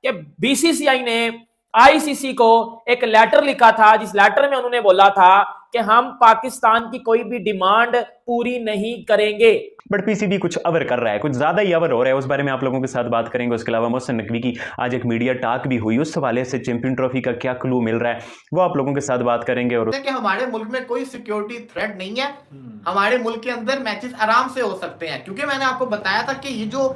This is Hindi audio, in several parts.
कि बीसीसीआई ने आईसीसी को एक लेटर लिखा था, जिस लेटर में उन्होंने बोला था कि हम पाकिस्तान की कोई भी डिमांड पूरी नहीं करेंगे। बट पीसीबी कुछ अवर कर रहा है, कुछ ज्यादा ही अवर हो रहा है, उस बारे में आप लोगों के साथ बात करेंगे। उसके अलावा मोहसिन नकवी की आज एक मीडिया टॉक भी हुई, उस हवाले से चैंपियन ट्रॉफी का क्या क्लू मिल रहा है वो आप लोगों के साथ बात करेंगे। और कि हमारे मुल्क में कोई सिक्योरिटी थ्रेट नहीं है, हमारे मुल्क के अंदर मैचेस आराम से हो सकते हैं, क्योंकि मैंने आपको बताया था कि ये जो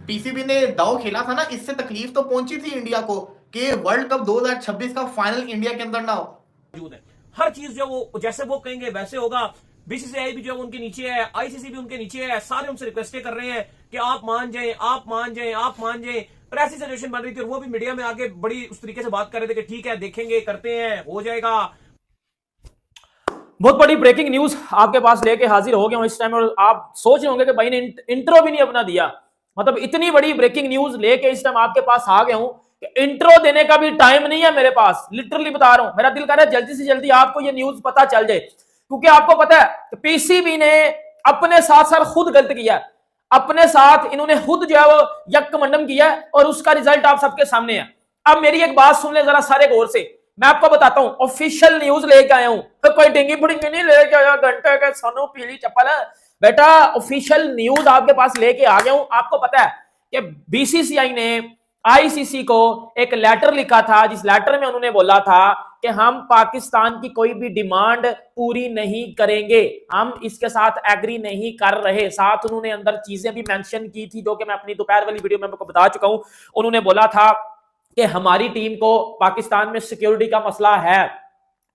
पीसीबी ने दाव खेला था ना, इससे तकलीफ तो पहुंची थी इंडिया को कि वर्ल्ड कप 2026 का फाइनल इंडिया के अंदर ना हो। हर चीज जो वो जैसे वो कहेंगे वैसे होगा। बीसीसीआई भी जो उनके नीचे है, आईसीसी भी उनके नीचे है, सारे उनसे रिक्वेस्टें कर रहे हैं कि आप मान जाएं, आप मान जाएं, आप मान जाएं। पर ऐसी सिचुएशन बन रही थी और वो भी मीडिया में आके बड़ी उस तरीके से बात कर रहे थे कि ठीक है, देखेंगे, करते हैं, हो जाएगा। बहुत बड़ी ब्रेकिंग न्यूज आपके पास लेके हाजिर हो गया हूं इस टाइम, और आप सोच रहे होंगे कि भाई ने इंट्रो भी नहीं अपना दिया। मतलब इतनी बड़ी ब्रेकिंग न्यूज लेके इस टाइम आपके पास आ गया हूं कि इंट्रो देने का भी टाइम नहीं है मेरे पास। लिटरली बता रहा हूं, मेरा दिल कर रहा है जल्दी से जल्दी आपको ये न्यूज पता चल जाए, क्योंकि आपको पता है कि पीसीबी ने अपने साथ साथ खुद गलत किया है, अपने साथ इन्होंने खुद जो है वो यकमंडम किया है, और उसका रिजल्ट आप सबके सामने है। अब मेरी एक बात सुन ले जरा सारे गौर से, मैं आपको बताता हूं, ऑफिशियल न्यूज लेके आया हूं, तो कोई डिंगी बुड़िंगी नहीं लेके आया घंटे के सोनू पीली चप्पल है बेटा। ऑफिशियल न्यूज आपके पास लेके आ गया हूं। आपको पता है कि बीसीसीआई ने आईसीसी को एक लेटर लिखा था, जिस लेटर में उन्होंने बोला था कि हम पाकिस्तान की कोई भी डिमांड पूरी नहीं करेंगे, हम इसके साथ एग्री नहीं कर रहे। साथ उन्होंने अंदर चीजें भी मेंशन की थी जो कि मैं अपनी दोपहर वाली वीडियो में आपको बता चुका हूं। उन्होंने बोला था कि हमारी टीम को पाकिस्तान में सिक्योरिटी का मसला है,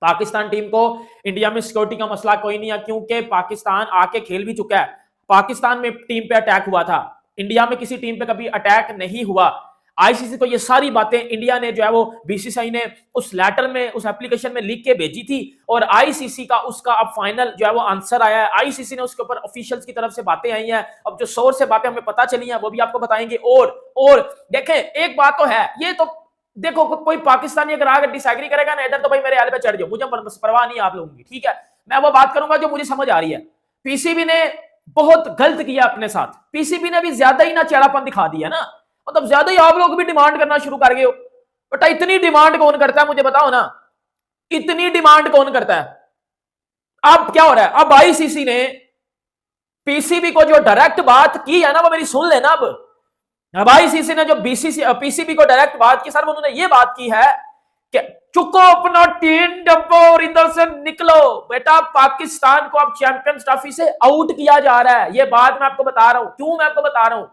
पाकिस्तान टीम को इंडिया में सिक्योरिटी का मसला कोई नहीं है, क्योंकि पाकिस्तान आके खेल भी चुका है। पाकिस्तान में टीम पे अटैक हुआ था, इंडिया में किसी टीम पे कभी अटैक नहीं हुआ। आईसीसी को ये सारी बातें इंडिया ने जो है वो बीसीसीआई ने उस लेटर में, उस एप्लीकेशन में लिख के भेजी थी, और आईसीसी का उसका अब फाइनल जो है वो आंसर आया है। आईसीसी ने उसके ऊपर ऑफिशियल्स की तरफ से बातें आई हैं, अब जो सोर्स से बातें हमें पता चली हैं वो भी आपको बताएंगे। और देखें, एक बात तो है, ये तो देखो कोई पाकिस्तानी अगर आकर डिसएग्री करेगा ना इधर, तो भाई मेरे आले पे चढ़ जाओ, मुझे परवाह नहीं आप लोगों की, ठीक है। मैं वो बात करूंगा जो मुझे समझ आ रही है। पीसीबी ने बहुत गलत किया अपने साथ, पीसीबी ने भी ज्यादा ही ना चेहरापन दिखा दिया ना, मतलब ज्यादा ही आप लोग भी डिमांड करना शुरू कर गए हो। बेटा इतनी डिमांड कौन करता है मुझे बताओ ना, इतनी डिमांड कौन करता है। अब क्या हो रहा है, अब आईसीसी ने पीसीबी को जो डायरेक्ट बात की है ना, वो मेरी सुन लेना। अब आईसीसी ने जो पीसीबी को डायरेक्ट बात की, सर उन्होंने ये बात की है कि चुको अपना 3 डब्बा और इधर से निकलो। बेटा पाकिस्तान को अब चैंपियंस ट्रॉफी से आउट किया जा रहा है, ये बात मैं आपको बता रहा हूं। क्यों मैं आपको बता रहा हूं,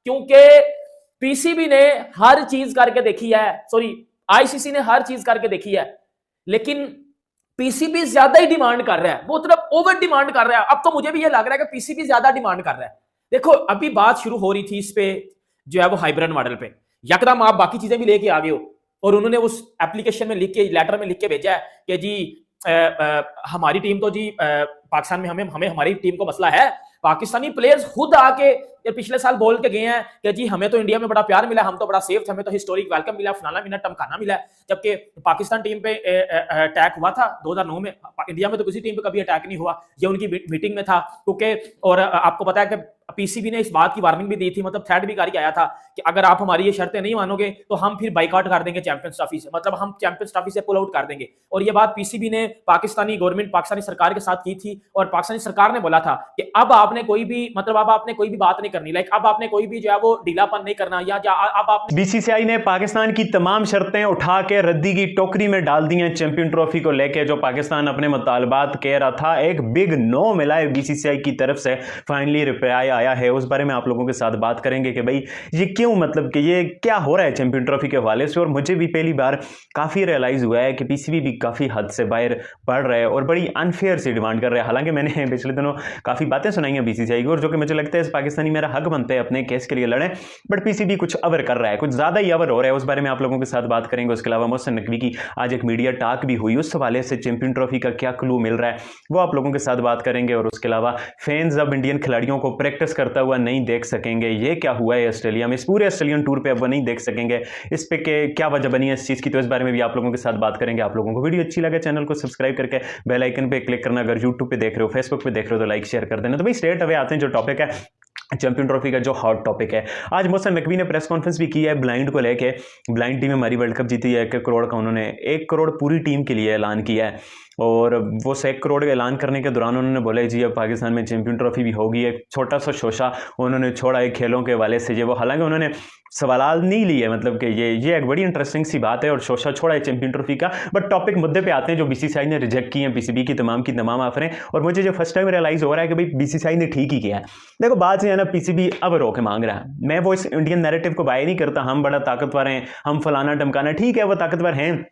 क्योंकि पीसीबी ने हर चीज करके देखी है, सॉरी आईसीसी ने हर चीज करके देखी है, लेकिन पीसीबी ज्यादा ही डिमांड कर रहा है, वो तरफ ओवर डिमांड कर रहा है। अब तो मुझे भी ये लग रहा है कि पीसीबी ज्यादा डिमांड कर रहा है। देखो अभी बात शुरू हो रही थी इस पे जो है वो हाइब्रिड मॉडल पे, यकदम आप बाकी चीजें भी लेके आ गए हो, और उन्होंने उस एप्लीकेशन में लिख के, लेटर में लिख के भेजा है कि जी हमारी टीम तो जी पाकिस्तान में हमें हमारी टीम को मसला है। पाकिस्तानी प्लेयर्स खुद आके पिछले साल बोल के गए हैं कि जी हमें तो इंडिया में बड़ा प्यार मिला, हम तो बड़ा सेफ थे, हमें तो हिस्टोरिक वेलकम मिला, फलाना मिला, टमकाना मिला। जबकि पाकिस्तान टीम पे अटैक हुआ था 2009 में, इंडिया में तो किसी टीम पे कभी अटैक नहीं हुआ, ये उनकी मीटिंग में था। क्योंकि और आपको पता है कि पीसीबी ने इस बात की वार्निंग भी दी थी, मतलब थ्रेट भी करके आया था कि अगर आप हमारी ये शर्तें नहीं मानोगे तो हम फिर बाइकआउट कर देंगे चैंपियंस ट्रॉफी से, मतलब हम चैंपियंस ट्रॉफी से पुल आउट कर देंगे। और ये बात पीसीबी ने पाकिस्तानी गवर्नमेंट, पाकिस्तानी सरकार के साथ की थी, और पाकिस्तानी सरकार ने बोला था कि अब आपने कोई भी, मतलब अब आपने कोई भी बात नहीं करनी, लाइक अब आपने कोई भी जो है वो ढीलापन नहीं करना, या अब आप। बीसीसीआई ने पाकिस्तान की तमाम शर्तें उठा के रद्दी की टोकरी में डाल दी हैं चैंपियन ट्रॉफी को लेके, जो पाकिस्तान अपने मुतालबात कह रहा था। एक बिग नो मिला है बीसीसीआई की तरफ से, फाइनली रिप्लाई आया है, उस बारे में आप लोगों के साथ बात करेंगे कि भाई ये क्यों, मतलब कि ये क्या हो रहा है चैंपियन ट्रॉफी के हवाले से। और मुझे भी पहली बार काफी रियलाइज हुआ है कि पीसीबी भी काफी हद से बाहर बढ़ रहा है और बड़ी अनफेयर सी डिमांड कर रहा है। हालांकि मैंने पिछले दिनों काफी बातें सुनाई हैं बीसीसीआई की, और जो कि मुझे लगता है पाकिस्तानी मेरा हक बनता है अपने केस के लिए लड़े, बट पीसीबी कुछ अवर कर रहा है, कुछ ज्यादा ही अवर हो रहा है, उस बारे में आप लोगों के साथ बात करेंगे। उसके अलावा मोहसिन नकवी की आज एक मीडिया टॉक भी हुई, उस हवाले से चैंपियन ट्रॉफी का क्या क्लू मिल रहा है वो आप लोगों के साथ बात करेंगे। और उसके अलावा फैंस अब इंडियन खिलाड़ियों को प्रैक्टिस करता हुआ नहीं देख सकेंगे, ये क्या हुआ है ऑस्ट्रेलिया में, इस पूरे ऑस्ट्रेलियन टूर पे अब वो नहीं देख सकेंगे, इस पे क्या वजह बनी है इस चीज की, तो इस बारे में भी आप लोगों के साथ बात करेंगे। आप लोगों को वीडियो अच्छी लगे चैनल को सब्सक्राइब करके बेल आइकन पे क्लिक करना, अगर यूट्यूब पे देख रहे हो, फेसबुक पे देख रहे हो तो लाइक शेयर कर देना। तो भाई स्ट्रेट अवे आते हैं जो टॉपिक है चैंपियन ट्रॉफी का जो हॉट टॉपिक है। आज मोहसिन नकवी ने प्रेस कॉन्फ्रेंस भी की है ब्लाइंड को लेके। ब्लाइंड टीम हमारी वर्ल्ड कप जीती है 1 करोड़ का, उन्होंने 1 करोड़ पूरी टीम के लिए ऐलान किया है और वो 1 करोड़ का ऐलान करने के दौरान उन्होंने बोला जी अब पाकिस्तान में चैंपियन ट्रॉफी भी होगी। एक छोटा सा शोशा उन्होंने छोड़ा है खेलों के हवाले से, वो हालांकि उन्होंने सवाल नहीं लिए, मतलब कि ये एक बड़ी इंटरेस्टिंग सी बात है और शोशा छोड़ा है चैंपियन ट्रॉफी का। बट टॉपिक मुद्दे पे आते हैं जो बीसीसीआई ने रिजेक्ट की हैं, पीसीबी की तमाम ऑफरें, और मुझे जो फर्स्ट टाइम रियलाइज हो रहा है कि भाई बीसीसीआई ने ठीक ही किया है। देखो बात ये है ना, पीसीबी अब रोके मांग रहा है। मैं वो इस इंडियन नैरेटिव को बाय नहीं करता, हम बड़ा ताकतवर हैं, हम फलाना टमकाना, ठीक है वो ताकतवर हैं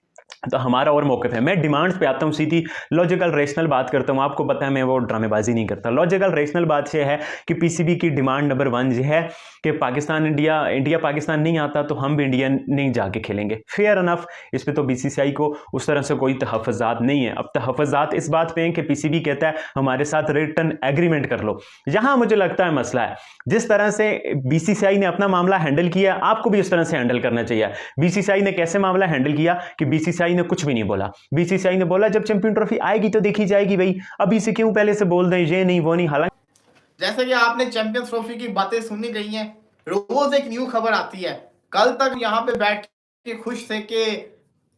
तो हमारा और मौक़िफ़ है। मैं डिमांड्स पे आता हूँ, सीधी लॉजिकल रेशनल बात करता हूँ। आपको पता है मैं वो ड्रामेबाजी नहीं करता। लॉजिकल रेशनल बात यह है कि पीसीबी की डिमांड नंबर 1 ये है कि पाकिस्तान इंडिया पाकिस्तान नहीं आता तो हम भी इंडिया नहीं जाके खेलेंगे। फेयर अनफ, इस पर तो बीसीसीआई को उस तरह से कोई तहफ़्फ़ुज़ात नहीं है। अब तहफ़्फ़ुज़ात इस बात पे हैं कि पीसीबी कहता है हमारे साथ रिटर्न एग्रीमेंट कर लो। यहाँ मुझे लगता है मसला है, जिस तरह से बीसीसीआई ने अपना मामला हैंडल किया आपको भी उस तरह से हैंडल करना चाहिए। बीसीसीआई ने कैसे मामला हैंडल किया कि बीसीसीआई ने कुछ भी नहीं बोला। बीसीसीआई ने बोला जब चैंपियन ट्रॉफी आएगी तो देखी जाएगी, भाई अभी से क्यों पहले से बोल दें ये नहीं वो नहीं। हालांकि जैसे कि आपने चैंपियंस ट्रॉफी की बातें सुनी गई हैं, रोज एक न्यू खबर आती है। कल तक यहाँ पे बैठ के खुश थे कि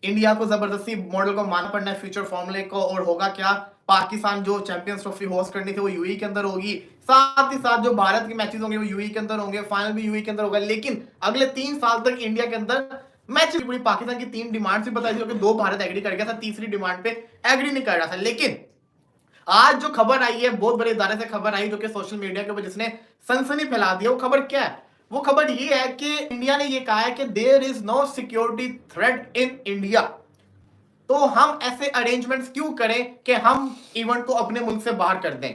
इंडिया को जबरदस्ती मॉडल को मानना पड़ना है फ्यूचर फॉर्मूले को, और होगा क्या, पाकिस्तान जो चैंपियंस ट्रॉफी होस्ट करनी थी वो यूएई के अंदर होगी, साथ ही साथ जो भारत के मैचेस होंगे वो यूएई के अंदर होंगे, फाइनल भी यूएई के अंदर होगा। लेकिन अगले 3 साल तक इंडिया के अंदर मैच पूरी पाकिस्तान की 3 डिमांड बताई थी, 2 भारत एग्री कर गया था, तीसरी डिमांड पे एग्री नहीं कर रहा था। लेकिन आज जो खबर आई है, बहुत बड़े इदारे से खबर आई जो कि सोशल मीडिया के ऊपर जिसने सनसनी फैला दिया, वो खबर क्या है? वो खबर ये है कि इंडिया ने ये कहा है कि there is no security threat in India. तो हम ऐसे अरेंजमेंट्स क्यों करें कि हम इवेंट को अपने मुल्क से बाहर कर दें।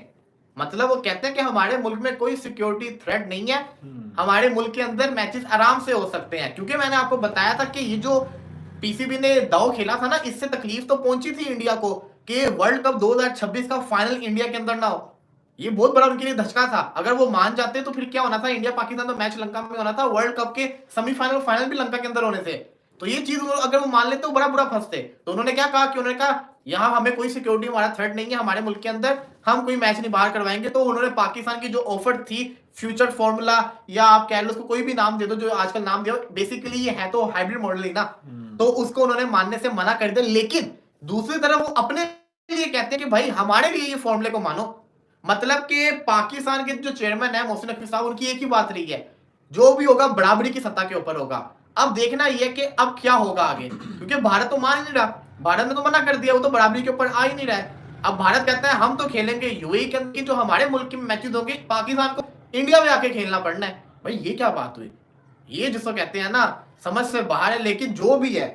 मतलब वो कहते हैं कि हमारे मुल्क में कोई सिक्योरिटी थ्रेट नहीं है, हमारे मुल्क के अंदर मैचेस आराम से हो सकते हैं। क्योंकि मैंने आपको बताया था कि ये जो पीसीबी ने दाव खेला था ना, इससे तकलीफ तो पहुंची थी इंडिया को कि वर्ल्ड कप 2026 का फाइनल इंडिया के अंदर ना हो। ये बहुत बड़ा उनके लिए धचका था। अगर वो मान जाते तो फिर क्या होना था, इंडिया पाकिस्तान तो मैच लंका में होना था, वर्ल्ड कप के सेमीफाइनल फाइनल भी लंका के अंदर होने थे। तो ये चीज अगर वो मान लेते तो बड़ा बुरा फंसते। तो उन्होंने क्या कहा कि उन्होंने कहा यहाँ हमें कोई सिक्योरिटी हमारा थ्रेट नहीं है, हमारे मुल्क के अंदर हम कोई मैच नहीं बाहर करवाएंगे। तो उन्होंने पाकिस्तान की जो ऑफर थी फ्यूचर फॉर्मूला, या आप कह लो उसको कोई भी नाम दे दो, जो आजकल नाम दिया, बेसिकली ये है तो हाइब्रिड मॉडल ही ना, तो उसको उन्होंने मानने से मना कर दिया। लेकिन दूसरी तरफ वो अपने लिए कहते हैं कि भाई हमारे लिए ये फॉर्मूले को मानो। मतलब कि पाकिस्तान के जो चेयरमैन है मोहसिन नकवी साहब, उनकी एक ही बात रही है, जो भी होगा बराबरी की सत्ता के ऊपर होगा। अब देखना यह है कि अब क्या होगा आगे, क्योंकि भारत तो मान ही नहीं रहा, भारत ने तो मना कर दिया, वो तो बराबरी के ऊपर आ ही नहीं रहा है। अब भारत कहता है हम तो खेलेंगे यूएई के अंदर, जो हमारे मुल्क के मैचेस होंगे पाकिस्तान को इंडिया में आके खेलना पड़ना है। भाई ये क्या बात हुई, ये जिसको कहते हैं ना समझ से बाहर है। लेकिन जो भी है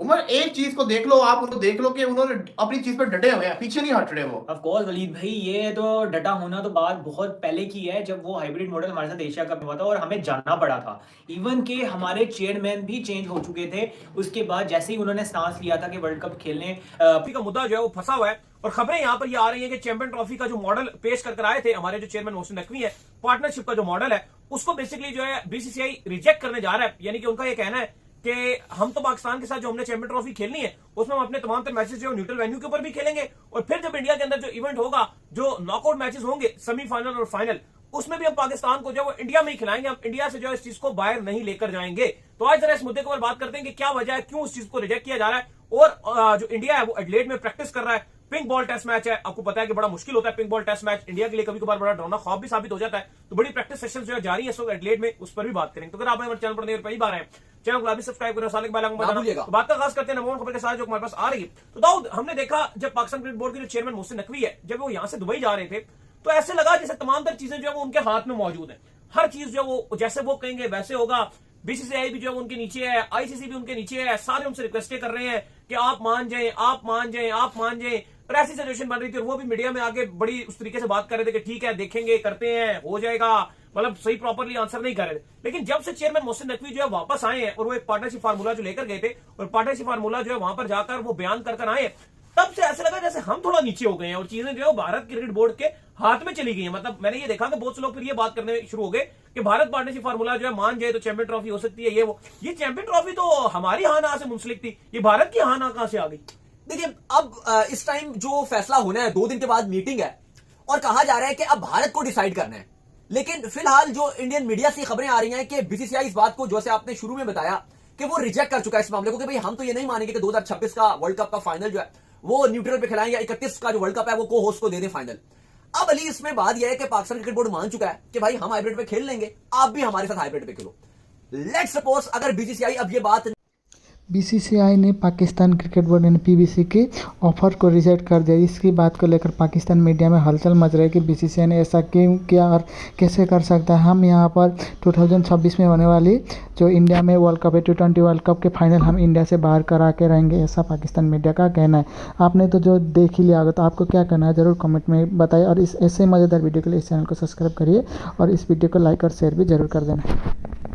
उमर, एक चीज को देख लो, आप उनको देख लो कि उन्होंने अपनी चीज पर डटे हुए हैं, पीछे नहीं हट रहे वो। ऑफ कोर्स वलीद भाई, ये तो डटा होना तो बात बहुत पहले की है, जब वो हाइब्रिड मॉडल हमारे साथ एशिया कप में हुआ था और हमें जानना पड़ा था। इवन के हमारे चेयरमैन भी चेंज हो चुके थे उसके बाद, जैसे ही उन्होंने स्टांस लिया था कि वर्ल्ड कप खेलने का मुद्दा जो है वो फंसा हुआ है। और खबरें यहाँ पर ये आ रही है कि चैंपियन ट्रॉफी का जो मॉडल पेश कर आए थे हमारे जो चेयरमैन मोहसिन नकवी है, पार्टनरशिप का जो मॉडल है उसको बेसिकली जो है बीसीसीआई रिजेक्ट करने जा रहा है। यानी कि उनका ये कहना है कि हम तो पाकिस्तान के साथ जो हमने चैंपियन ट्रॉफी खेलनी है उसमें हम अपने तमाम तर मैचेस जो न्यूट्रल वेन्यू के ऊपर भी खेलेंगे, और फिर जब इंडिया के अंदर जो इवेंट होगा, जो नॉकआउट मैचेस होंगे सेमीफाइनल और फाइनल, उसमें भी हम पाकिस्तान को जो इंडिया में ही खिलाएंगे, हम इंडिया से जो इस चीज को बाहर नहीं लेकर जाएंगे। तो आज जरा इस मुद्दे के ऊपर बात करते हैं कि क्या वजह है, क्यों उस चीज को रिजेक्ट किया जा रहा है। और जो इंडिया है वो एडिलेड में प्रैक्टिस कर रहा है, पिंक बॉल टेस्ट मैच है, आपको पता है कि बड़ा मुश्किल होता है pink ball test match, India के लिए कभी कभार बड़ा डरावना ख्वाब भी साबित हो जाता है। तो बड़ी प्रैक्टिस सेशन जो है जारी है इस वक्त एडिलेड में, उस पर भी बात करेंगे। तो अगर आप हमारे चैनल पर पहली बार हैं, चैनल को अभी सब्सक्राइब करें, साल के बारे में बताना। तो बात का आगाज करते हैं नंबर 1 खबर के साथ जो हमारे पास आ रही है। तो दाऊद, हमने देखा जब पाकिस्तान क्रिकेट बोर्ड के जो चेयरमैन मोहसिन नकवी है, जब वो यहां से दुबई जा रहे थे तो ऐसे लगा जैसे तमाम तर चीजें जो है वो उनके हाथ में मौजूद है। हर चीज जो वो जैसे वो कहेंगे वैसे होगा। बीसीसीआई भी जो है उनके नीचे है, आईसीसी भी उनके नीचे है, सारे उनसे रिक्वेस्टें कर रहे हैं कि आप मान जाएं, आप मान जाएं, आप मान जाएं। पर ऐसी सिचुएशन बन रही थी और वो भी मीडिया में आगे बड़ी उस तरीके से बात कर रहे थे कि ठीक है देखेंगे, करते हैं, हो जाएगा, मतलब सही प्रॉपरली आंसर नहीं कर रहे थे। लेकिन जब से चेयरमैन मोहसिन नकवी जो है वापस आए हैं और वो एक पार्टनरशिप फार्मूला जो लेकर गए थे, और पार्टनरशिप फार्मूला जो है वहां पर जाकर वो बयान कर आए, तब से ऐसे लगा जैसे हम थोड़ा नीचे हो गए हैं और चीजें जो है भारत क्रिकेट बोर्ड के हाथ में चली गई हैं। मतलब मैंने ये देखा कि बहुत से लोग फिर ये बात करने शुरू हो गए कि भारत पार्टनरशिप फार्मूला जो है मान जाए तो चैंपियन ट्रॉफी हो सकती है, ये वो। ये चैंपियन ट्रॉफी तो हमारी हाना से मुंसलिक थी, ये भारत की हाना कहां से आ गई? देखिए, अब इस टाइम जो फैसला होना है, 2 दिन के बाद मीटिंग है और कहा जा रहा है कि अब भारत को डिसाइड करना है। लेकिन फिलहाल जो इंडियन मीडिया से खबरें आ रही हैं कि बीसीसीआई इस बात को, जैसे आपने शुरू में बताया, कि वो रिजेक्ट कर चुका है इस मामले को, कि भाई हम तो ये नहीं मानेंगे कि 2026 का वर्ल्ड कप का फाइनल जो है वो न्यूट्रल पे खिलाएं, या 31 का जो वर्ल्ड कप है वो को होस्ट को दे दें फाइनल। अब अली इसमें बात यह है कि पाकिस्तान क्रिकेट बोर्ड मान चुका है कि भाई हम हाइब्रिड पे खेल लेंगे, आप भी हमारे साथ हाइब्रिड पे खेलो। लेट्स सपोज अगर बीसीसीआई अब ये बात बीसीसीआई ने पाकिस्तान क्रिकेट बोर्ड यानी पीबीसी के ऑफर को रिजेक्ट कर दिया। इसकी बात को लेकर पाकिस्तान मीडिया में हलचल मच रही है कि बीसीसीआई ने ऐसा क्यों किया और कैसे कर सकता है। हम यहाँ पर 2026 में होने वाली जो इंडिया में वर्ल्ड कप है, T20 वर्ल्ड कप के फाइनल हम इंडिया से बाहर करा के रहेंगे, ऐसा पाकिस्तान मीडिया का कहना है। आपने तो जो देख ही लिया होगा, तो आपको क्या कहना है ज़रूर कमेंट में बताइए, और इस ऐसे मज़ेदार वीडियो के लिए इस चैनल को सब्सक्राइब करिए और इस वीडियो को लाइक और शेयर भी ज़रूर कर देना।